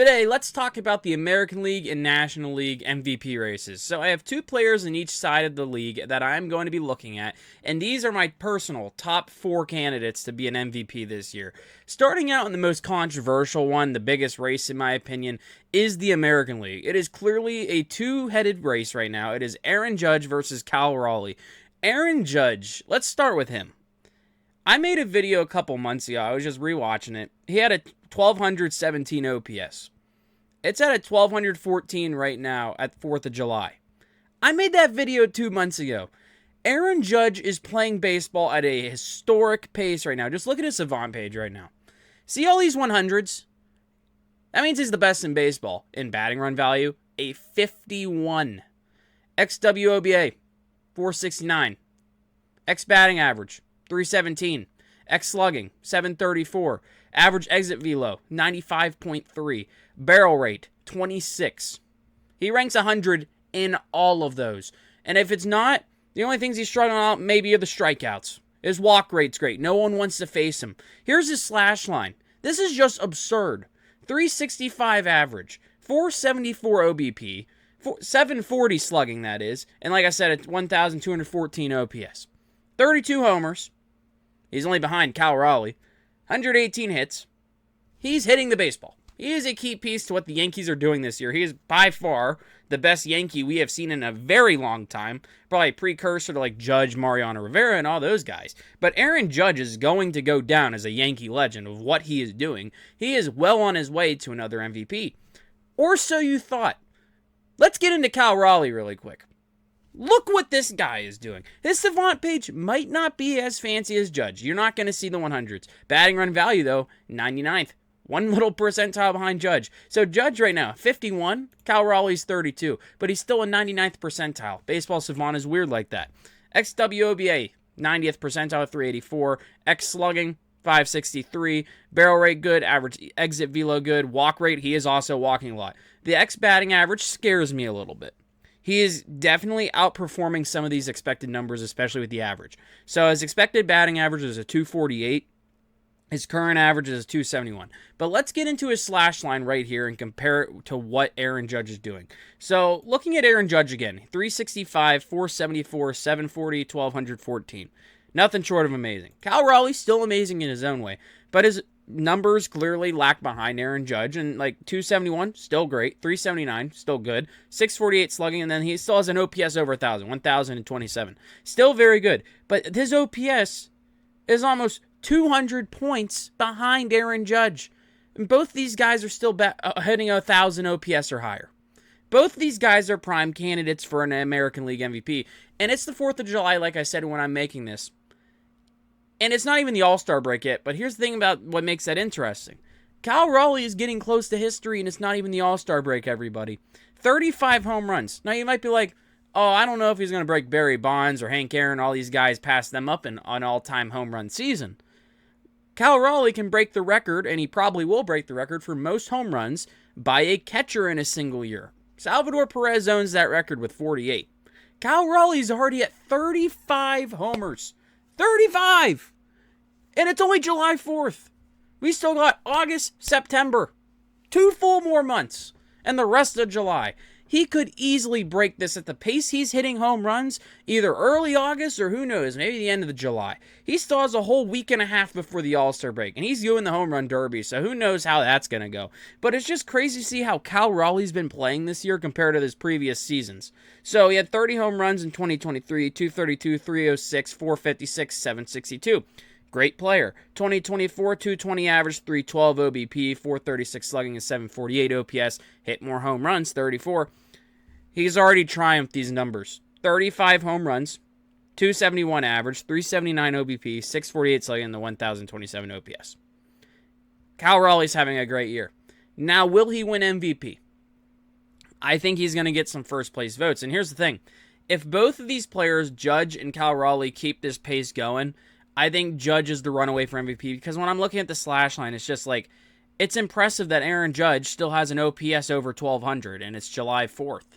Today, let's talk about the American League and National League MVP races. So I have two players in each side of the league that I'm going to be looking at, and these are my personal top 4 candidates to be an MVP this year. Starting out in the most controversial one, the biggest race in my opinion, is the American League. It is clearly a two-headed race right now. It is Aaron Judge versus Cal Raleigh. Aaron Judge, let's start with him. I made a video a couple months ago. I was just rewatching it. He had a 1,217 OPS. It's at a 1,214 right now at 4th of July. I made that video 2 months ago. Aaron Judge is playing baseball at a historic pace right now. Just look at his Savant page right now. See all these 100s? That means he's the best in baseball. In batting run value, a 51. XWOBA, 469. X batting average, 317. X slugging, 734. Average exit velo, 95.3. Barrel rate, 26. He ranks 100 in all of those. And if it's not, the only things he's struggling out maybe are the strikeouts. His walk rate's great. No one wants to face him. Here's his slash line. This is just absurd. 365 average, 474 OBP, 740 slugging that is, and like I said, it's 1,214 OPS. 32 homers. He's only behind Cal Raleigh. 118 hits. He's hitting the baseball. He is a key piece to what the Yankees are doing this year. He is by far the best Yankee we have seen in a very long time. Probably a precursor to like Judge, Mariano Rivera, and all those guys. But Aaron Judge is going to go down as a Yankee legend of what he is doing. He is well on his way to another MVP. Or so you thought. Let's get into Cal Raleigh really quick. Look what this guy is doing. His Savant page might not be as fancy as Judge. You're not going to see the 100s. Batting run value, though, 99th. One little percentile behind Judge. So Judge right now, 51. Cal Raleigh's 32. But he's still a 99th percentile. Baseball Savant is weird like that. XWOBA, 90th percentile, 384. X slugging, 563. Barrel rate good. Average exit velo good. Walk rate, he is also walking a lot. The X batting average scares me a little bit. He is definitely outperforming some of these expected numbers, especially with the average. So his expected batting average is a 248. His current average is 271. But let's get into his slash line right here and compare it to what Aaron Judge is doing. So looking at Aaron Judge again, 365, 474, 740, 1,214. Nothing short of amazing. Cal Raleigh still amazing in his own way, but his numbers clearly lack behind Aaron Judge, and like 271, still great, 379, still good, 648 slugging, and then he still has an OPS over 1,000, 1,027. Still very good, but his OPS is almost 200 points behind Aaron Judge. And both these guys are still hitting 1,000 OPS or higher. Both these guys are prime candidates for an American League MVP, and it's the 4th of July, like I said, when I'm making this. And it's not even the All-Star break yet, but here's the thing about what makes that interesting. Cal Raleigh is getting close to history, and it's not even the All-Star break, everybody. 35 home runs. Now, you might be like, oh, I don't know if he's going to break Barry Bonds or Hank Aaron, all these guys, pass them up in an all-time home run season. Cal Raleigh can break the record, and he probably will break the record for most home runs by a catcher in a single year. Salvador Perez owns that record with 48. Cal Raleigh's already at 35 homers. 35! And it's only July 4th. We still got August, September. 2 full more months. And the rest of July. He could easily break this at the pace he's hitting home runs, either early August or who knows, maybe the end of the July. He still has a whole week and a half before the All-Star break, and he's doing the home run derby, so who knows how that's going to go. But it's just crazy to see how Cal Raleigh's been playing this year compared to his previous seasons. So he had 30 home runs in 2023, 232, 306, 456, 762. Great player. 2024, 220 average, 312 OBP, 436 slugging, and 748 OPS. Hit more home runs, 34. He's already triumphed these numbers. 35 home runs, 271 average, 379 OBP, 648 slugging, and the 1,027 OPS. Cal Raleigh's having a great year. Now, will he win MVP? I think he's going to get some first place votes. And here's the thing. If both of these players, Judge and Cal Raleigh, keep this pace going, I think Judge is the runaway for MVP, because when I'm looking at the slash line, it's just like, it's impressive that Aaron Judge still has an OPS over 1,200, and it's July 4th.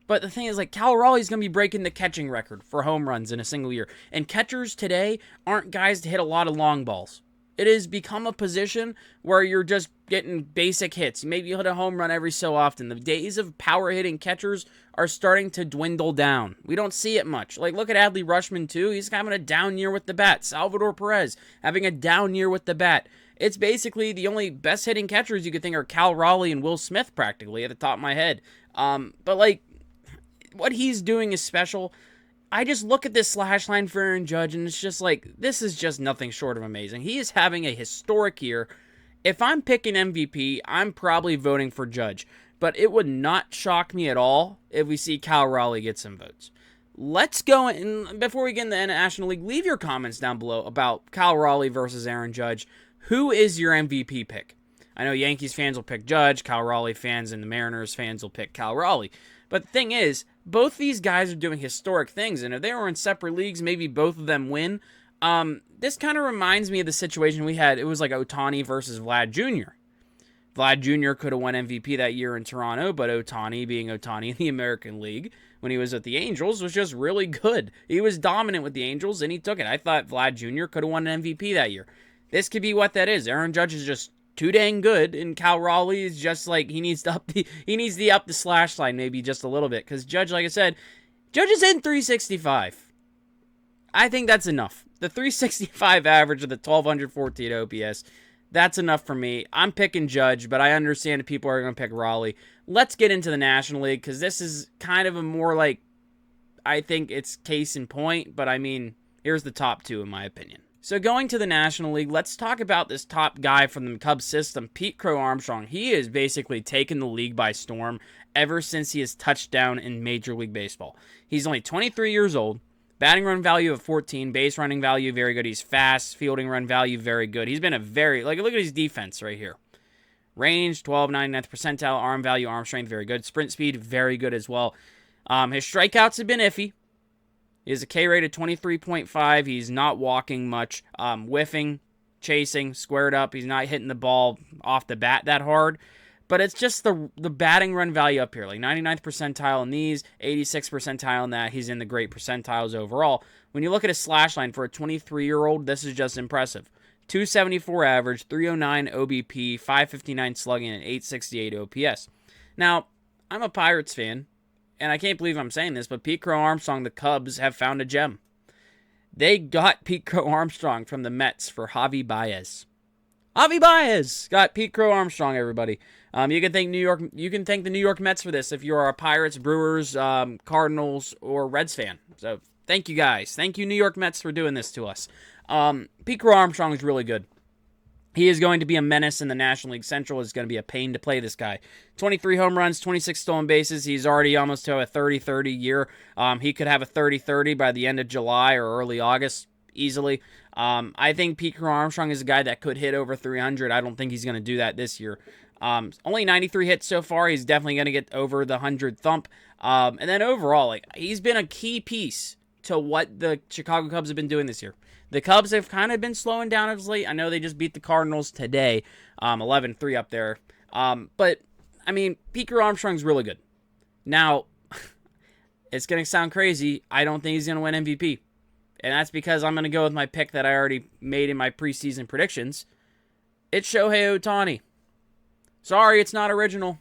But the thing is, like, Cal Raleigh's going to be breaking the catching record for home runs in a single year. And catchers today aren't guys to hit a lot of long balls. It has become a position where you're just getting basic hits. Maybe you hit a home run every so often. The days of power hitting catchers are starting to dwindle down. We don't see it much. Like, look at Adley Rutschman, too. He's having a down year with the bat. Salvador Perez having a down year with the bat. It's basically the only best hitting catchers you could think are Cal Raleigh and Will Smith, practically, at the top of my head. But, like, what he's doing is special. I just look at this slash line for Aaron Judge, and it's just like, this is just nothing short of amazing. He is having a historic year. If I'm picking MVP, I'm probably voting for Judge. But it would not shock me at all if we see Cal Raleigh get some votes. Let's go, and before we get in the National League, leave your comments down below about Cal Raleigh versus Aaron Judge. Who is your MVP pick? I know Yankees fans will pick Judge, Cal Raleigh fans and the Mariners fans will pick Cal Raleigh. But the thing is, both these guys are doing historic things, and if they were in separate leagues, maybe both of them win. This kind of reminds me of the situation we had. It was like Ohtani versus Vlad Jr. Vlad Jr. could have won MVP that year in Toronto, but Ohtani, being Ohtani in the American League, when he was with the Angels, was just really good. He was dominant with the Angels, and he took it. I thought Vlad Jr. could have won an MVP that year. This could be what that is. Aaron Judge is just too dang good, and Cal Raleigh is just like, he needs to up the slash line maybe just a little bit, because Judge, like I said, Judge is in 365. I think that's enough. The 365 average of the 1214 OPS, that's enough for me. I'm picking Judge, but I understand if people are going to pick Raleigh. Let's get into the National League, because this is kind of a more like, I think it's case in point, but I mean, here's the top two in my opinion. So going to the National League, let's talk about this top guy from the Cubs system, Pete Crow-Armstrong. He has basically taken the league by storm ever since he has touched down in Major League Baseball. He's only 23 years old, batting run value of 14, base running value very good. He's fast, fielding run value very good. He's been a very, like, look at his defense right here. Range, 12, 99th percentile, arm value, arm strength, very good. Sprint speed, very good as well. His strikeouts have been iffy. He has a K rate of 23.5. He's not walking much. Whiffing, chasing, squared up. He's not hitting the ball off the bat that hard. But it's just the batting run value up here. Like 99th percentile in these, 86th percentile in that. He's in the great percentiles overall. When you look at his slash line for a 23-year-old, this is just impressive. 274 average, 309 OBP, 559 slugging, and 868 OPS. Now, I'm a Pirates fan. And I can't believe I'm saying this, but Pete Crow-Armstrong, the Cubs, have found a gem. They got Pete Crow-Armstrong from the Mets for Javi Baez. Javi Baez got Pete Crow-Armstrong, everybody. You can thank the New York Mets for this if you're a Pirates, Brewers, Cardinals, or Reds fan. So thank you guys. Thank you, New York Mets, for doing this to us. Pete Crow-Armstrong is really good. He is going to be a menace in the National League Central. It's going to be a pain to play this guy. 23 home runs, 26 stolen bases. He's already almost to a 30-30 year. He could have a 30-30 by the end of July or early August easily. I think Pete Crow-Armstrong is a guy that could hit over 300. I don't think he's going to do that this year. Only 93 hits so far. He's definitely going to get over the 100 thump. And then overall, like, he's been a key piece to what the Chicago Cubs have been doing this year. The Cubs have kind of been slowing down as late. I know they just beat the Cardinals today, 11-3 up there. But, I mean, Pete Crow-Armstrong's really good. Now, it's going to sound crazy. I don't think he's going to win MVP. And that's because I'm going to go with my pick that I already made in my preseason predictions. It's Shohei Ohtani. Sorry, it's not original.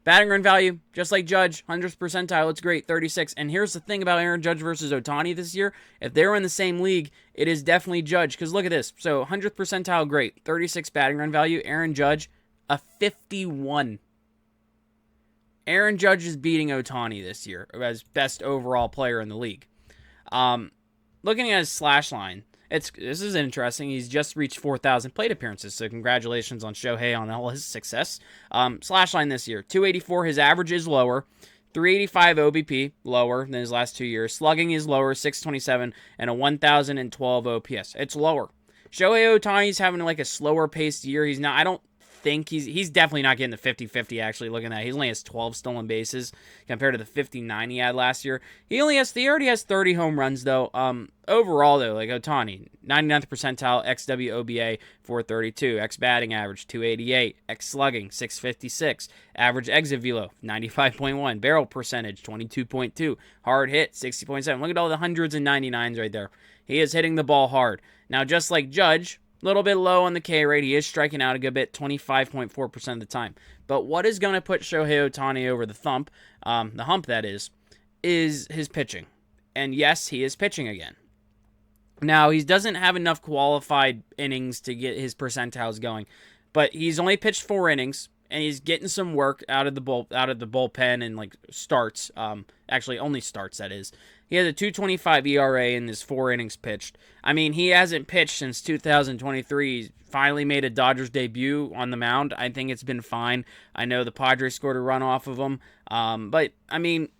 Batting run value, just like Judge, 100th percentile, it's great, 36. And here's the thing about Aaron Judge versus Ohtani this year. If they're in the same league, it is definitely Judge. Because look at this. So 100th percentile, great. 36 batting run value. Aaron Judge, a 51. Aaron Judge is beating Ohtani this year as best overall player in the league. Looking at his slash line, this is interesting. He's just reached 4,000 plate appearances, so congratulations on Shohei on all his success. Slash line this year, 284. His average is lower. 385 OBP, lower than his last 2 years. Slugging is lower, 627, and a 1,012 OPS. It's lower. Shohei Ohtani's having like a slower paced year. He's not. I don't think he's definitely not getting the 50-50. Actually, looking at that, he only has 12 stolen bases compared to the 59 he had last year. He already has 30 home runs though. Overall though, like Ohtani, 99th percentile, xWOBA 432, x batting average 288, x slugging 656, average exit velo 95.1, barrel percentage 22.2, hard hit 60.7. Look at all the hundreds and 99s right there. He is hitting the ball hard. Now, just like Judge, A little bit low on the K rate. He is striking out a good bit, 25.4% of the time. But what is going to put Shohei Ohtani over the hump that is his pitching. And yes, he is pitching again. Now, he doesn't have enough qualified innings to get his percentiles going, but he's only pitched 4 innings, and he's getting some work out of the bullpen and like starts. Actually, only starts, that is. He has a 2.25 ERA in his 4 innings pitched. I mean, he hasn't pitched since 2023. He's finally made a Dodgers debut on the mound. I think it's been fine. I know the Padres scored a run off of him, but I mean,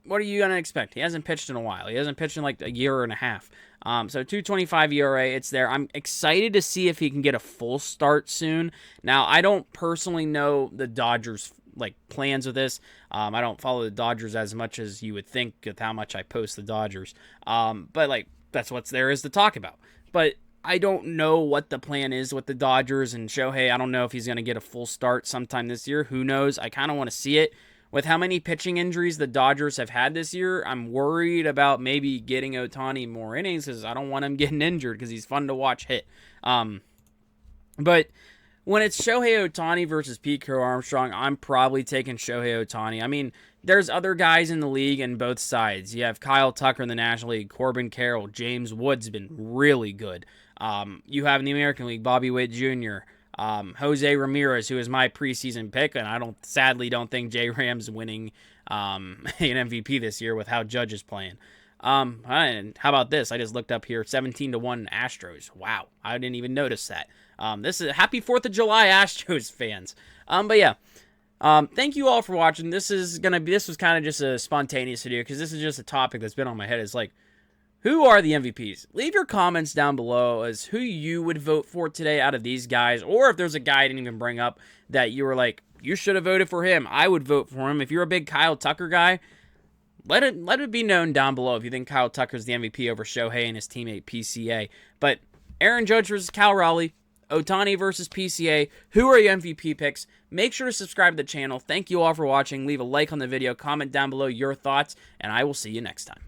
what are you going to expect? He hasn't pitched in a while. He hasn't pitched in like a year and a half. So 2.25 ERA, it's there. I'm excited to see if he can get a full start soon. Now, I don't personally know the Dodgers like plans with this. I don't follow the Dodgers as much as you would think with how much I post the Dodgers. But like that's what's there is to talk about. But I don't know what the plan is with the Dodgers and Shohei. I don't know if he's going to get a full start sometime this year. Who knows? I kind of want to see it. With how many pitching injuries the Dodgers have had this year, I'm worried about maybe getting Ohtani more innings because I don't want him getting injured because he's fun to watch hit. But when it's Shohei Ohtani versus Pete Crow-Armstrong, I'm probably taking Shohei Ohtani. I mean, there's other guys in the league on both sides. You have Kyle Tucker in the National League, Corbin Carroll, James Wood's been really good. You have in the American League, Bobby Witt Jr., Jose Ramirez, who is my preseason pick, and I sadly don't think J-Ram's winning an MVP this year with how Judge is playing. And how about this? I just looked up here, 17-1 Astros. Wow, I didn't even notice that. This is happy 4th of July, Astros fans. But yeah, thank you all for watching. This was kind of just a spontaneous video because this is just a topic that's been on my head. It's like, who are the MVPs? Leave your comments down below as who you would vote for today out of these guys, or if there's a guy I didn't even bring up that you were like, you should have voted for him. I would vote for him. If you're a big Kyle Tucker guy, let it be known down below if you think Kyle Tucker's the MVP over Shohei and his teammate PCA. But Aaron Judge versus Cal Raleigh, Ohtani versus PCA, who are your MVP picks? Make sure to subscribe to the channel. Thank you all for watching. Leave a like on the video, comment down below your thoughts, and I will see you next time.